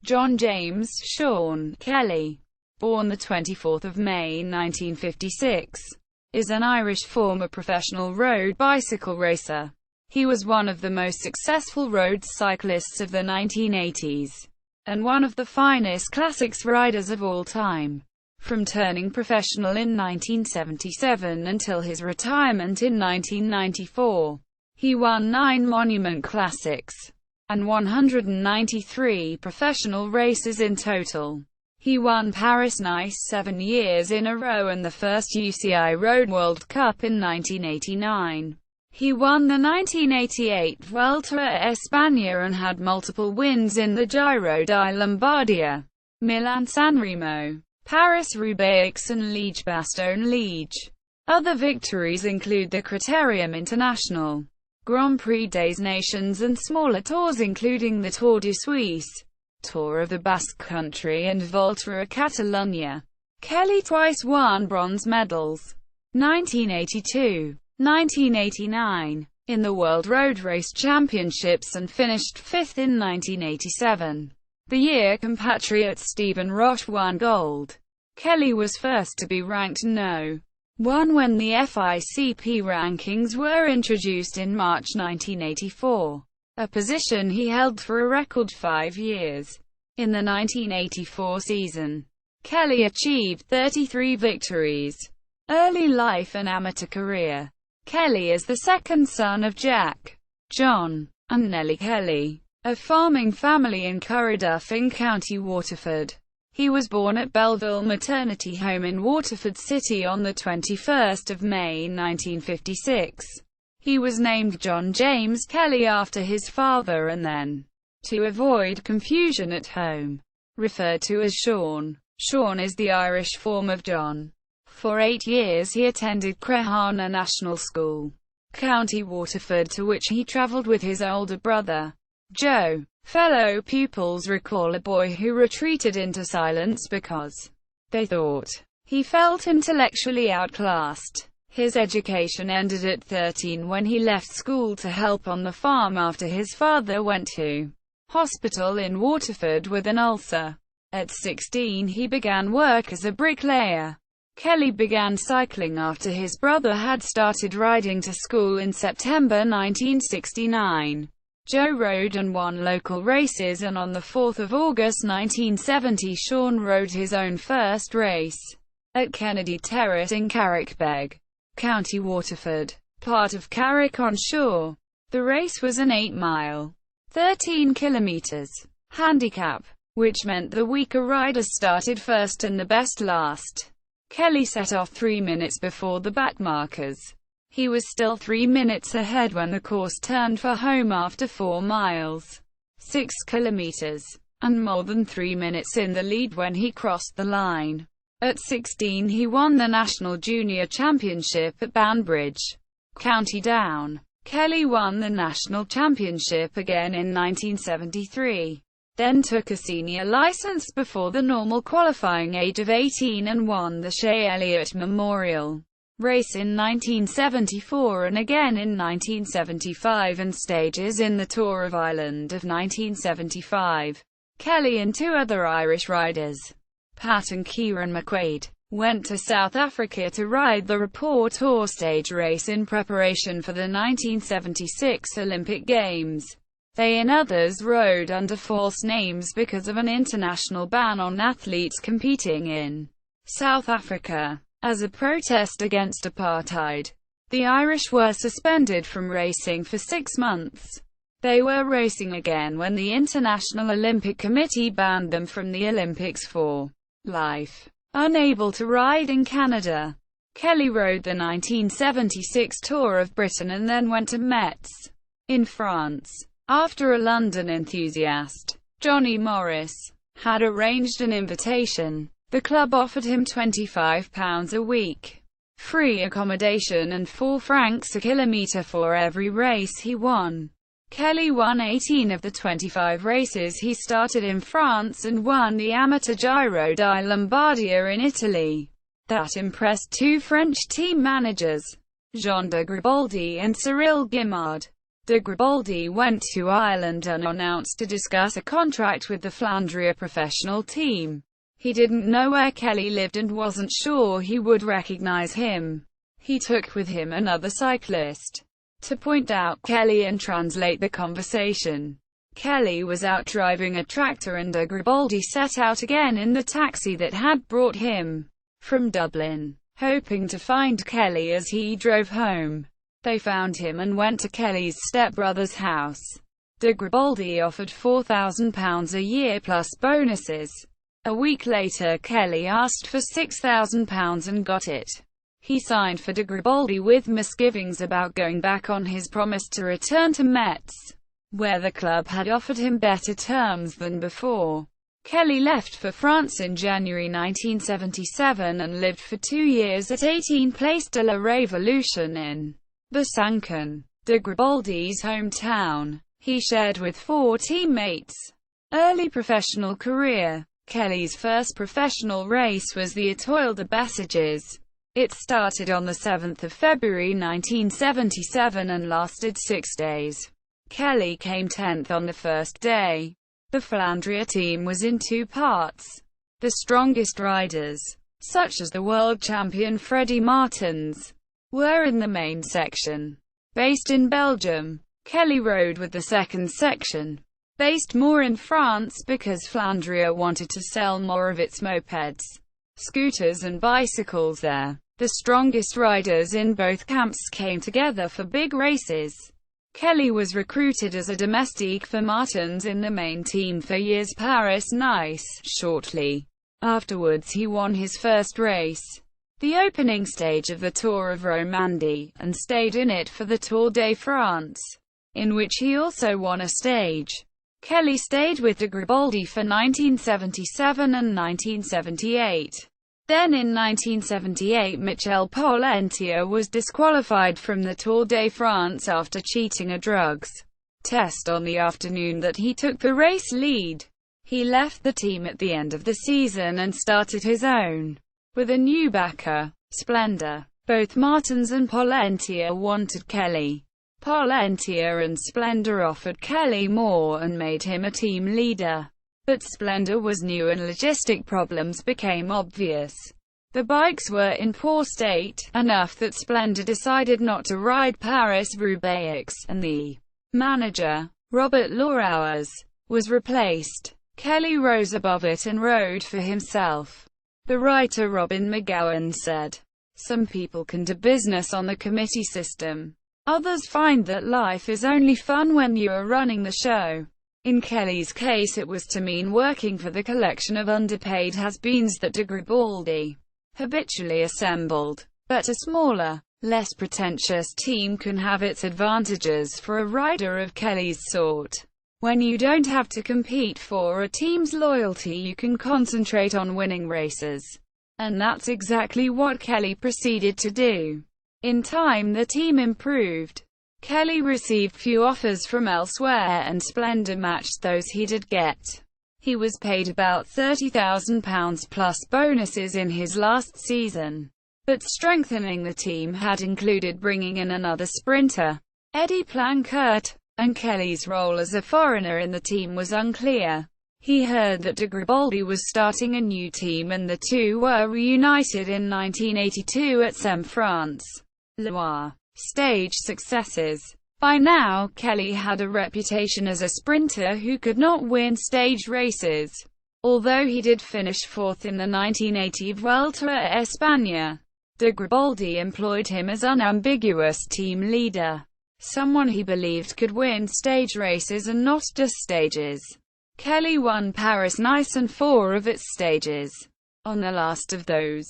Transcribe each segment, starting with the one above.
John James Sean Kelly, born the 24th of May 1956, is an Irish former professional road bicycle racer. He was one of the most successful road cyclists of the 1980s, and one of the finest classics riders of all time. From turning professional in 1977 until his retirement in 1994, he won 9 Monument Classics and 193 professional races in total. He won Paris-Nice 7 years in a row and the first UCI Road World Cup in 1989. He won the 1988 Vuelta a España and had multiple wins in the Giro di Lombardia, Milan-San Remo, Paris-Roubaix and Liège Bastogne Liège. Other victories include the Critérium International, Grand Prix des Nations and smaller tours including the Tour de Suisse, Tour of the Basque Country and Volta at Catalunya. Kelly twice won bronze medals, 1982, 1989, in the World Road Race Championships and finished 5th in 1987. The year compatriot Stephen Roche won gold. Kelly was first to be ranked No. 1 when the FICP rankings were introduced in March 1984, a position he held for a record 5 years. In the 1984 season, Kelly achieved 33 victories. Early life and amateur career. Kelly is the second son of Jack, John, and Nellie Kelly, a farming family in Curraduff in County Waterford. He was born at Belleville Maternity Home in Waterford City on the 21st of May 1956. He was named John James Kelly after his father and then, to avoid confusion at home, referred to as Sean. Sean is the Irish form of John. For 8 years he attended Crehana National School, County Waterford, to which he travelled with his older brother, Joe. Fellow pupils recall a boy who retreated into silence because they thought he felt intellectually outclassed. His education ended at 13 when he left school to help on the farm after his father went to hospital in Waterford with an ulcer. At 16 he began work as a bricklayer. Kelly began cycling after his brother had started riding to school in September 1969. Joe rode and won local races, and on 4 August 1970 Sean rode his own first race at Kennedy Terrace in Carrickbeg, County Waterford, part of Carrick-on-Shore. The race was an 8-mile, 13 kilometers handicap, which meant the weaker riders started first and the best last. Kelly set off 3 minutes before the backmarkers. He was still 3 minutes ahead when the course turned for home after 4 miles, 6 kilometers, and more than 3 minutes in the lead when he crossed the line. At 16 he won the National Junior Championship at Banbridge, County Down. Kelly won the National Championship again in 1973, then took a senior license before the normal qualifying age of 18 and won the Shea Elliott Memorial race in 1974 and again in 1975 and stages in the Tour of Ireland of 1975. Kelly and 2 other Irish riders, Pat and Kieran McQuaid, went to South Africa to ride the Rapport Tour stage race in preparation for the 1976 Olympic Games. They and others rode under false names because of an international ban on athletes competing in South Africa. As a protest against apartheid, the Irish were suspended from racing for 6 months. They were racing again when the International Olympic Committee banned them from the Olympics for life. Unable to ride in Canada, Kelly rode the 1976 Tour of Britain and then went to Metz in France. After a London enthusiast, Johnny Morris, had arranged an invitation, the club offered him £25 a week, free accommodation and £4 a kilometre for every race he won. Kelly won 18 of the 25 races he started in France and won the amateur Giro di Lombardia in Italy. That impressed 2 French team managers, Jean de Gribaldi and Cyril Guimard. De Gribaldi went to Ireland unannounced to discuss a contract with the Flandria professional team. He didn't know where Kelly lived and wasn't sure he would recognize him. He took with him another cyclist to point out Kelly and translate the conversation. Kelly was out driving a tractor and De Gribaldi set out again in the taxi that had brought him from Dublin, hoping to find Kelly as he drove home. They found him and went to Kelly's stepbrother's house. De Gribaldi offered £4,000 a year plus bonuses. A week later Kelly asked for £6,000 and got it. He signed for De Gribaldi with misgivings about going back on his promise to return to Metz, where the club had offered him better terms than before. Kelly left for France in January 1977 and lived for 2 years at 18 Place de la Révolution in Besançon, De Gribaldi's hometown. He shared with 4 teammates. Early professional career. Kelly's first professional race was the Étoile de Bessages. It started on 7 February 1977 and lasted 6 days. Kelly came 10th on the first day. The Flandria team was in 2 parts. The strongest riders, such as the world champion Freddy Maertens, were in the main section. Based in Belgium, Kelly rode with the second section, based more in France because Flandria wanted to sell more of its mopeds, scooters and bicycles there. The strongest riders in both camps came together for big races. Kelly was recruited as a domestique for Maertens in the main team for years Paris-Nice. Shortly afterwards he won his first race, the opening stage of the Tour of Romandie, and stayed in it for the Tour de France, in which he also won a stage. Kelly stayed with De Gribaldi for 1977 and 1978. Then in 1978 Michel Polentier was disqualified from the Tour de France after cheating a drugs test on the afternoon that he took the race lead. He left the team at the end of the season and started his own, with a new backer, Splendor. Both Maertens and Polentier wanted Kelly. Polentier and Splendor offered Kelly more and made him a team leader. But Splendor was new and logistic problems became obvious. The bikes were in poor state, enough that Splendor decided not to ride Paris-Roubaix, and the manager, Robert Laurours, was replaced. Kelly rose above it and rode for himself. The writer Robin McGowan said, "Some people can do business on the committee system. Others find that life is only fun when you are running the show." In Kelly's case it was to mean working for the collection of underpaid has-beens that De Gribaldi habitually assembled. But a smaller, less pretentious team can have its advantages for a rider of Kelly's sort. When you don't have to compete for a team's loyalty, you can concentrate on winning races. And that's exactly what Kelly proceeded to do. In time the team improved. Kelly received few offers from elsewhere and Splendor matched those he did get. He was paid about £30,000 plus bonuses in his last season. But strengthening the team had included bringing in another sprinter, Eddie Plancurt, and Kelly's role as a foreigner in the team was unclear. He heard that De Gribaldi was starting a new team and the two were reunited in 1982 at Sem France. Loire. Stage successes. By now, Kelly had a reputation as a sprinter who could not win stage races. Although he did finish 4th in the 1980 Vuelta a España, De Gribaldi employed him as unambiguous team leader, someone he believed could win stage races and not just stages. Kelly won Paris-Nice and 4 of its stages. On the last of those,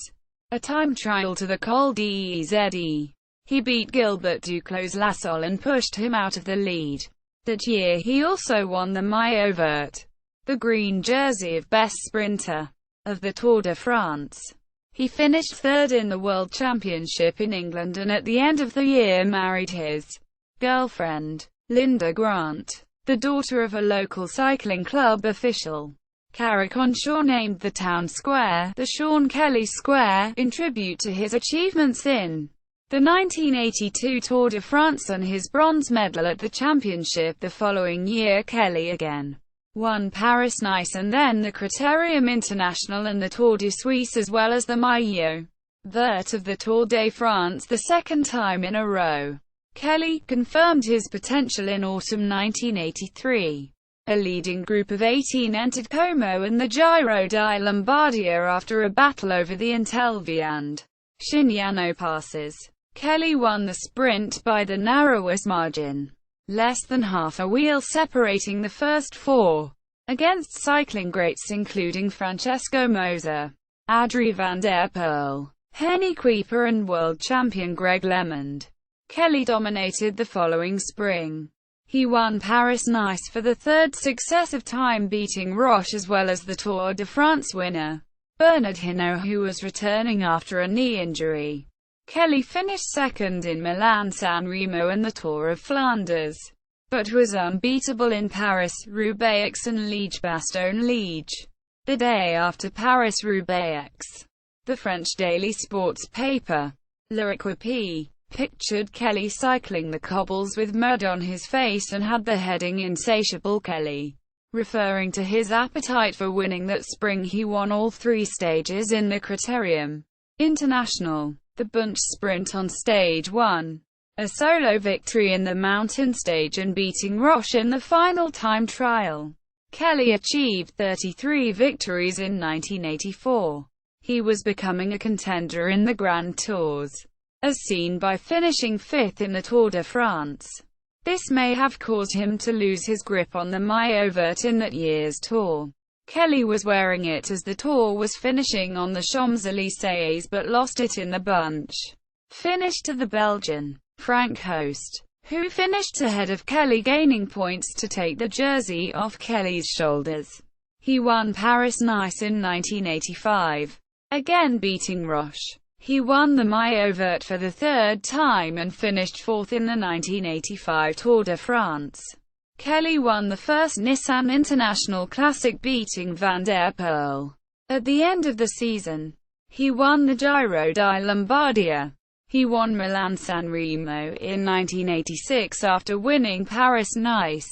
a time trial to the Col d'Eze, he beat Gilbert Duclos-Lassalle and pushed him out of the lead. That year he also won the Maillot Vert, the green jersey of best sprinter of the Tour de France. He finished 3rd in the World Championship in England and at the end of the year married his girlfriend, Linda Grant, the daughter of a local cycling club official. Carrick-on-Shore named the town square the Sean Kelly Square, in tribute to his achievements in the 1982 Tour de France and his bronze medal at the championship the following year. Kelly again won Paris-Nice and then the Critérium International and the Tour de Suisse, as well as the maillot vert of the Tour de France the second time in a row. Kelly confirmed his potential in autumn 1983. A leading group of 18 entered Como and the Giro di Lombardia after a battle over the Intelvi and Chignano passes. Kelly won the sprint by the narrowest margin, less than half a wheel separating the first four, against cycling greats including Francesco Moser, Adrie van der Poel, Henny Kuiper and world champion Greg LeMond. Kelly dominated the following spring. He won Paris-Nice for the third successive time, beating Roche, as well as the Tour de France winner Bernard Hinault, who was returning after a knee injury. Kelly finished second in Milan-San Remo and the Tour of Flanders, but was unbeatable in Paris, Roubaix and Liège. Bastogne Liège. The day after Paris-Roubaix, the French daily sports paper L'Equipe pictured Kelly cycling the cobbles with mud on his face and had the heading "Insatiable Kelly," referring to his appetite for winning. That spring he won all three stages in the Critérium International, the bunch sprint on stage 1, a solo victory in the mountain stage, and beating Roche in the final time trial. Kelly achieved 33 victories in 1984. He was becoming a contender in the Grand Tours, as seen by finishing fifth in the Tour de France. This may have caused him to lose his grip on the maillot vert in that year's Tour. Kelly was wearing it as the Tour was finishing on the Champs-Élysées, but lost it in the bunch finish to the Belgian Frank Host, who finished ahead of Kelly, gaining points to take the jersey off Kelly's shoulders. He won Paris-Nice in 1985, again beating Roche. He won the maillot vert for the third time and finished fourth in the 1985 Tour de France. Kelly won the first Nissan International Classic, beating Van der Poel. At the end of the season, he won the Giro di Lombardia. He won Milan-San Remo in 1986 after winning Paris-Nice.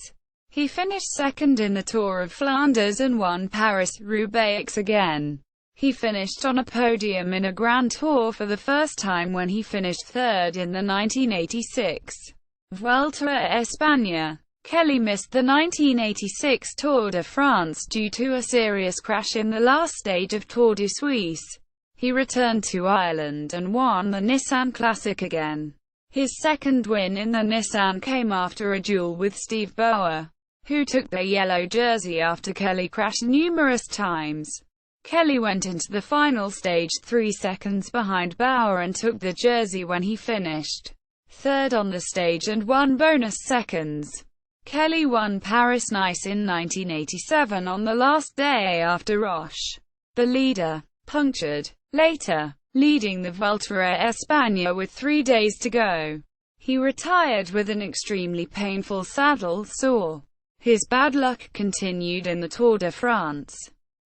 He finished second in the Tour of Flanders and won Paris-Roubaix again. He finished on a podium in a Grand Tour for the first time when he finished third in the 1986 Vuelta a España. Kelly missed the 1986 Tour de France due to a serious crash in the last stage of Tour de Suisse. He returned to Ireland and won the Nissan Classic again. His second win in the Nissan came after a duel with Steve Bauer, who took the yellow jersey after Kelly crashed numerous times. Kelly went into the final stage 3 seconds behind Bauer and took the jersey when he finished third on the stage and won bonus seconds. Kelly won Paris-Nice in 1987 on the last day after Roche, the leader, punctured. Later, leading the Vuelta a España with 3 days to go, he retired with an extremely painful saddle sore. His bad luck continued in the Tour de France,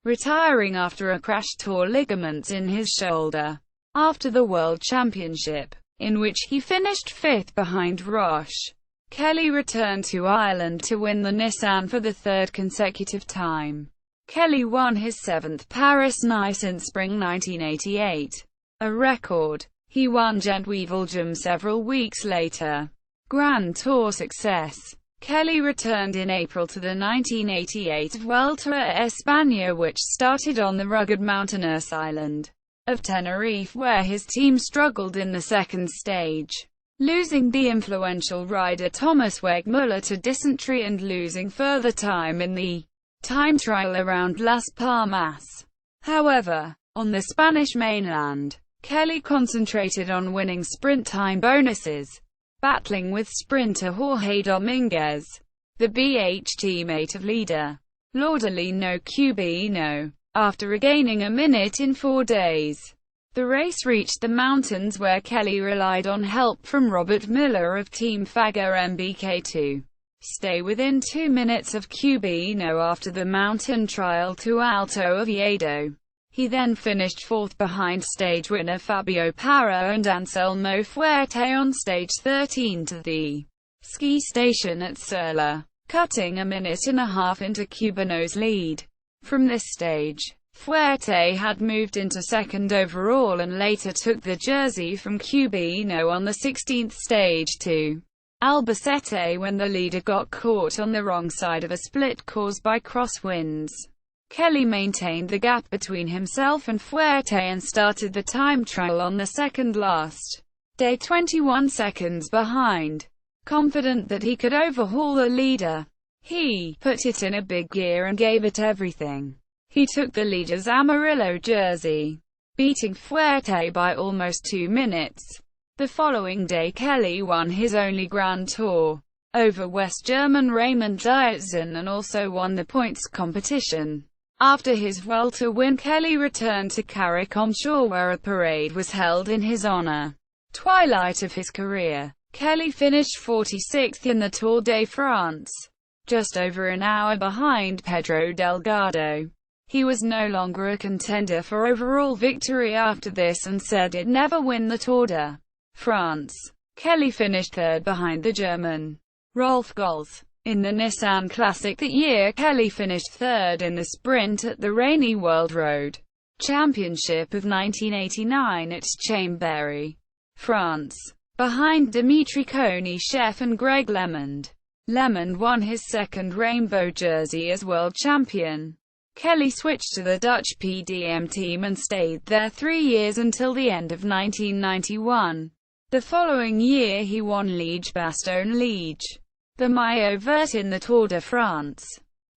retiring after a crash tore ligaments in his shoulder. After the World Championship, in which he finished fifth behind Roche, Kelly returned to Ireland to win the Nissan for the third consecutive time. Kelly won his seventh Paris-Nice in spring 1988, a record. He won Gent-Wevelgem several weeks later. Grand Tour success. Kelly returned in April to the 1988 Vuelta a España, which started on the rugged mountainous island of Tenerife, where his team struggled in the second stage, losing the influential rider Thomas Wegmuller to dysentery and losing further time in the time trial around Las Palmas. However, on the Spanish mainland, Kelly concentrated on winning sprint time bonuses, battling with sprinter Jorge Dominguez, the BH teammate of leader Laudalino Cubino, after regaining a minute in 4 days. The race reached the mountains where Kelly relied on help from Robert Miller of Team Fager MBK to stay within 2 minutes of Cubino after the mountain trial to Alto Oviedo. He then finished fourth behind stage winner Fabio Parra and Anselmo Fuerte on stage 13 to the ski station at Surla, cutting a minute and a half into Cubano's lead. From this stage, Fuerte had moved into second overall and later took the jersey from Cubino on the 16th stage to Albacete when the leader got caught on the wrong side of a split caused by crosswinds. Kelly maintained the gap between himself and Fuerte and started the time trial on the second last day 21 seconds behind. Confident that he could overhaul the leader, he put it in a big gear and gave it everything. He took the leader's Amarillo jersey, beating Fuerte by almost 2 minutes. The following day Kelly won his only Grand Tour over West German Raymond Dietzen and also won the points competition. After his Vuelta win, Kelly returned to Carrick-on-Shore where a parade was held in his honor. Twilight of his career, Kelly finished 46th in the Tour de France, just over an hour behind Pedro Delgado. He was no longer a contender for overall victory after this and said he'd never win the Tour de France. Kelly finished third behind the German Rolf Golz. In the Nissan Classic that year, Kelly finished third in the sprint at the rainy World Road Championship of 1989 at Chambéry, France, behind Dimitri Konieseff and Greg LeMond. LeMond won his second rainbow jersey as world champion. Kelly switched to the Dutch PDM team and stayed there 3 years until the end of 1991. The following year he won Liège-Bastogne Liège, the Maillot Vert in the Tour de France,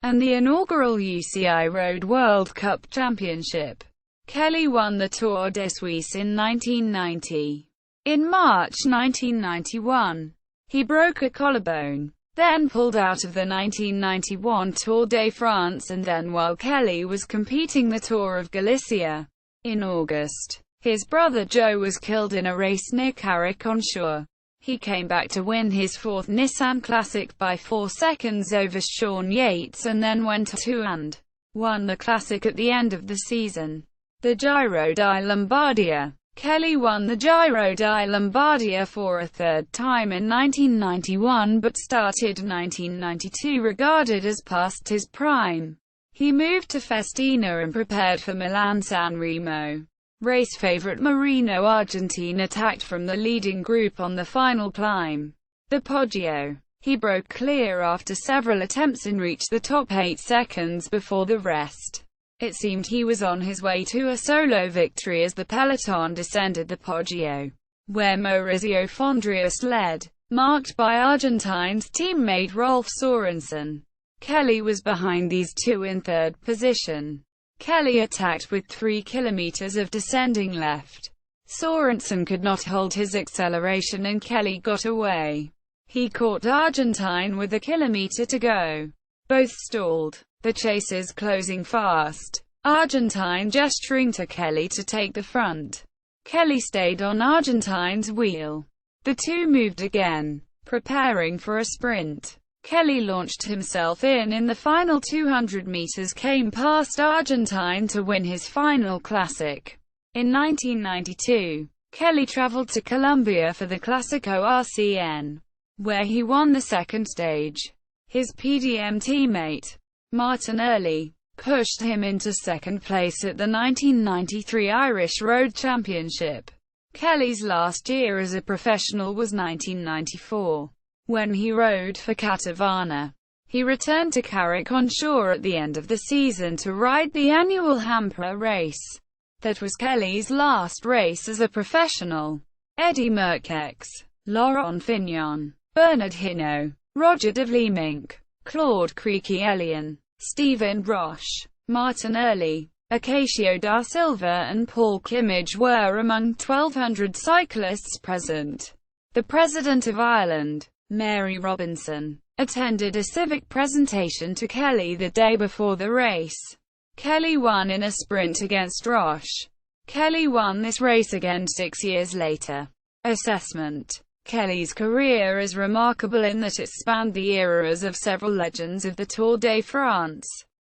and the inaugural UCI Road World Cup Championship. Kelly won the Tour de Suisse in 1990. In March 1991, he broke a collarbone, then pulled out of the 1991 Tour de France and then while Kelly was competing the Tour of Galicia. In August, his brother Joe was killed in a race near Carrick-on-Shore. He came back to win his fourth Nissan Classic by 4 seconds over Sean Yates and then went to and won the Classic at the end of the season. The Giro di Lombardia. Kelly won the Giro di Lombardia for a third time in 1991 but started 1992 regarded as past his prime. He moved to Festina and prepared for Milan-San Remo. Race favorite Marino Argentine attacked from the leading group on the final climb, the Poggio. He broke clear after several attempts and reached the top 8 seconds before the rest. It seemed he was on his way to a solo victory as the peloton descended the Poggio, where Maurizio Fondrius led, marked by Argentine's teammate Rolf Sorensen. Kelly was behind these two in third position. Kelly attacked with 3 kilometers of descending left. Sorensen could not hold his acceleration and Kelly got away. He caught Argentine with a kilometer to go. Both stalled. The chasers closing fast. Argentine gesturing to Kelly to take the front. Kelly stayed on Argentine's wheel. The two moved again, preparing for a sprint. Kelly launched himself in the final 200 meters, came past Argentine to win his final Classic. In 1992, Kelly traveled to Colombia for the Clásico RCN, where he won the second stage. His PDM teammate, Martin Early, pushed him into second place at the 1993 Irish Road Championship. Kelly's last year as a professional was 1994. When he rode for Caravana, he returned to Carrick-on-Shore at the end of the season to ride the annual Hampra race. That was Kelly's last race as a professional. Eddy Merckx, Laurent Fignon, Bernard Hinault, Roger de Vliemink, Claude Criqui-Elian, Stephen Roche, Martin Early, Acacio da Silva and Paul Kimmage were among 1,200 cyclists present. The President of Ireland, Mary Robinson, attended a civic presentation to Kelly the day before the race. Kelly won in a sprint against Roche. Kelly won this race again 6 years later. Assessment. Kelly's career is remarkable in that it spanned the eras of several legends of the Tour de France.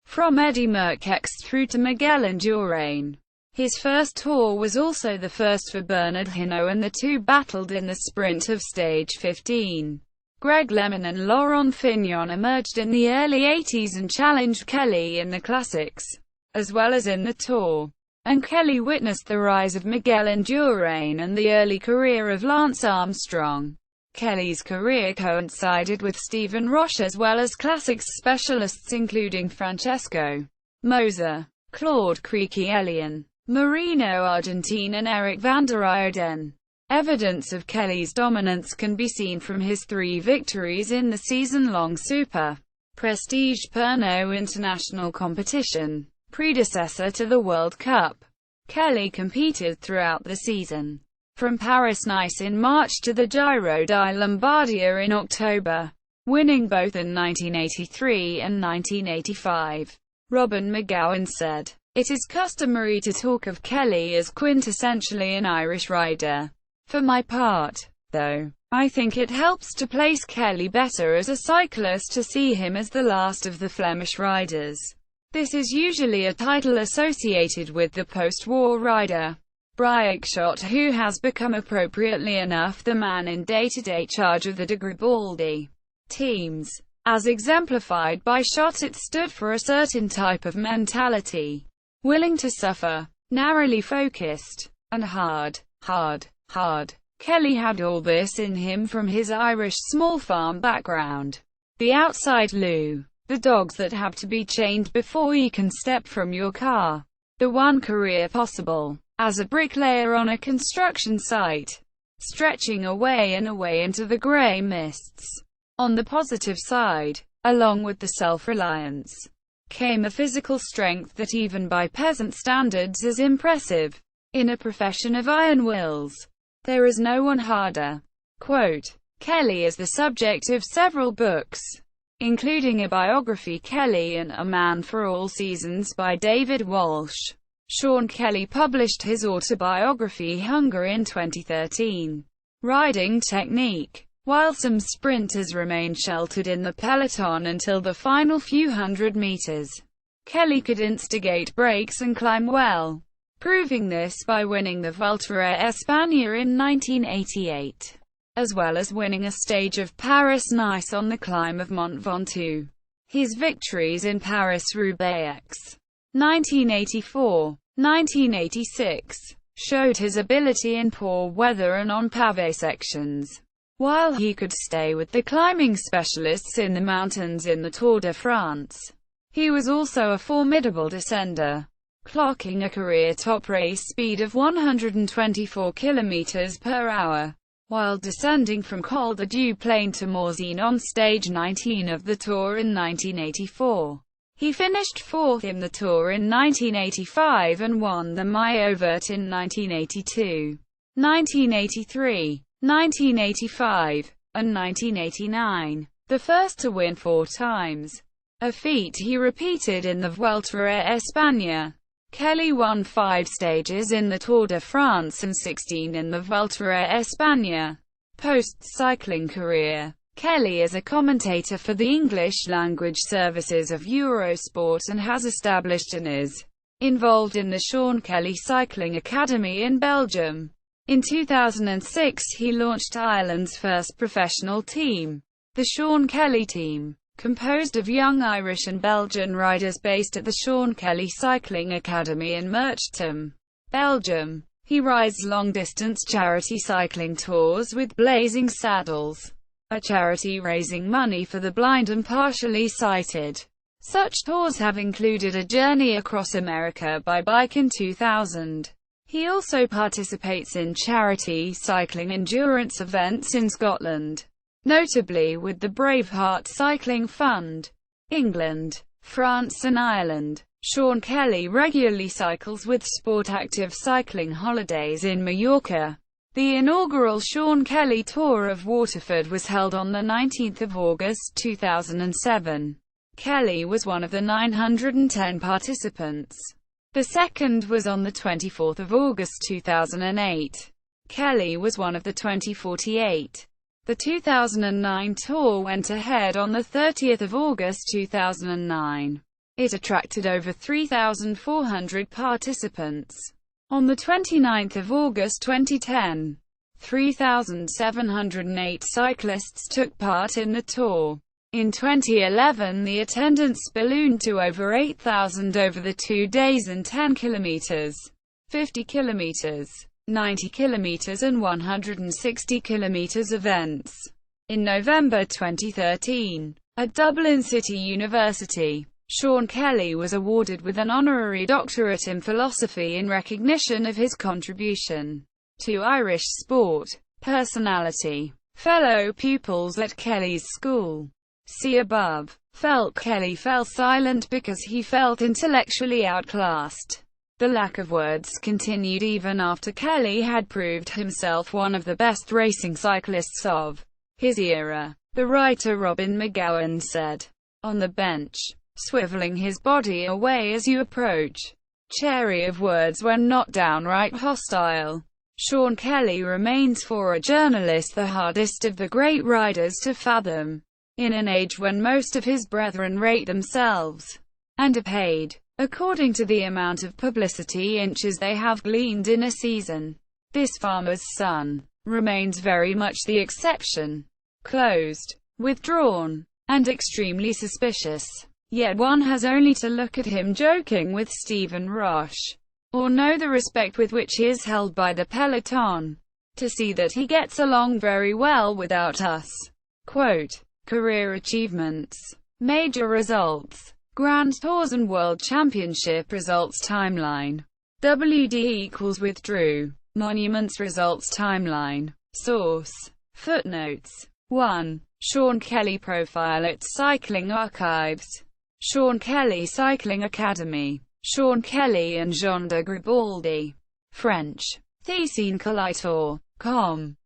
from Eddy Merckx through to Miguel Indurain. His first tour was also the first for Bernard Hinault, and the two battled in the sprint of stage 15. Greg LeMond and Laurent Fignon emerged in the early 80s and challenged Kelly in the classics, as well as in the Tour. And Kelly witnessed the rise of Miguel Indurain and the early career of Lance Armstrong. Kelly's career coincided with Stephen Roche as well as classics specialists including Francesco Moser, Claude Criqui-Elian, Marino Argentin and Eric van der Eijden. Evidence of Kelly's dominance can be seen from his 3 victories in the season-long Super Prestige Pernod International competition, predecessor to the World Cup. Kelly competed throughout the season, from Paris-Nice in March to the Giro di Lombardia in October, winning both in 1983 and 1985. Robin McGowan said, "It is customary to talk of Kelly as quintessentially an Irish rider. For my part, though, I think it helps to place Kelly better as a cyclist to see him as the last of the Flemish riders. This is usually a title associated with the post-war rider, Briagshot, who has become appropriately enough the man in day-to-day charge of the de Garibaldi teams. As exemplified by Shot, it stood for a certain type of mentality, willing to suffer, narrowly focused, and hard. Kelly had all this in him from his Irish small farm background. The outside loo, the dogs that have to be chained before you can step from your car, the one career possible as a bricklayer on a construction site, stretching away and away into the grey mists. On the positive side, along with the self-reliance, came a physical strength that even by peasant standards is impressive. In a profession of iron wills, there is no one harder." Quote, Kelly is the subject of several books, including a biography, Kelly and A Man for All Seasons by David Walsh. Sean Kelly published his autobiography Hunger in 2013. Riding technique. While some sprinters remain sheltered in the peloton until the final few hundred meters, Kelly could instigate breaks and climb well, proving this by winning the Vuelta a España in 1988, as well as winning a stage of Paris-Nice on the climb of Mont Ventoux. His victories in Paris-Roubaix 1984, 1986, showed his ability in poor weather and on pavé sections, while he could stay with the climbing specialists in the mountains in the Tour de France. He was also a formidable descender, clocking a career top race speed of 124 km per hour, while descending from Col de du Plain to Morzine on stage 19 of the Tour in 1984. He finished 4th in the Tour in 1985 and won the Maillot Vert in 1982, 1983, 1985, and 1989, the first to win 4 times, a feat he repeated in the Vuelta a España. Kelly won 5 stages in the Tour de France and 16 in the Vuelta a España. Post-cycling career. Kelly is a commentator for the English-language services of Eurosport and has established and is involved in the Sean Kelly Cycling Academy in Belgium. In 2006 he launched Ireland's first professional team, the Sean Kelly Team, composed of young Irish and Belgian riders based at the Sean Kelly Cycling Academy in Merchtem, Belgium. He rides long-distance charity cycling tours with Blazing Saddles, a charity raising money for the blind and partially sighted. Such tours have included a journey across America by bike in 2000. He also participates in charity cycling endurance events in Scotland, notably with the Braveheart Cycling Fund. England, France and Ireland. Sean Kelly regularly cycles with Sport Active Cycling Holidays in Mallorca. The inaugural Sean Kelly Tour of Waterford was held on 19 August 2007. Kelly was one of the 910 participants. The second was on 24 August 2008. Kelly was one of the 2048. The 2009 tour went ahead on 30 August 2009. It attracted over 3,400 participants. On 29 August 2010, 3,708 cyclists took part in the Tour. In 2011 the attendance ballooned to over 8,000 over the 2 days and 10 kilometers, 50 kilometers, 90 kilometers and 160 kilometers events. In November 2013, at Dublin City University, Sean Kelly was awarded with an honorary doctorate in philosophy in recognition of his contribution to Irish sport. Personality. Fellow pupils at Kelly's school. See above. Kelly fell silent because he felt intellectually outclassed. The lack of words continued even after Kelly had proved himself one of the best racing cyclists of his era. The writer Robin McGowan said, "On the bench, swiveling his body away as you approach, chary of words when not downright hostile. Sean Kelly remains for a journalist the hardest of the great riders to fathom, in an age when most of his brethren rate themselves and are paid according to the amount of publicity inches they have gleaned in a season. This farmer's son remains very much the exception. Closed, withdrawn, and extremely suspicious. Yet one has only to look at him joking with Stephen Roche, or know the respect with which he is held by the peloton, to see that he gets along very well without us." Quote, career achievements, major results, Grand Tours and World Championship results timeline. WD = withdrew. Monuments results timeline. Source. Footnotes. 1. Sean Kelly profile at Cycling Archives. Sean Kelly Cycling Academy. Sean Kelly and Jean de Gribaldi. French. Thesine Collitor.com.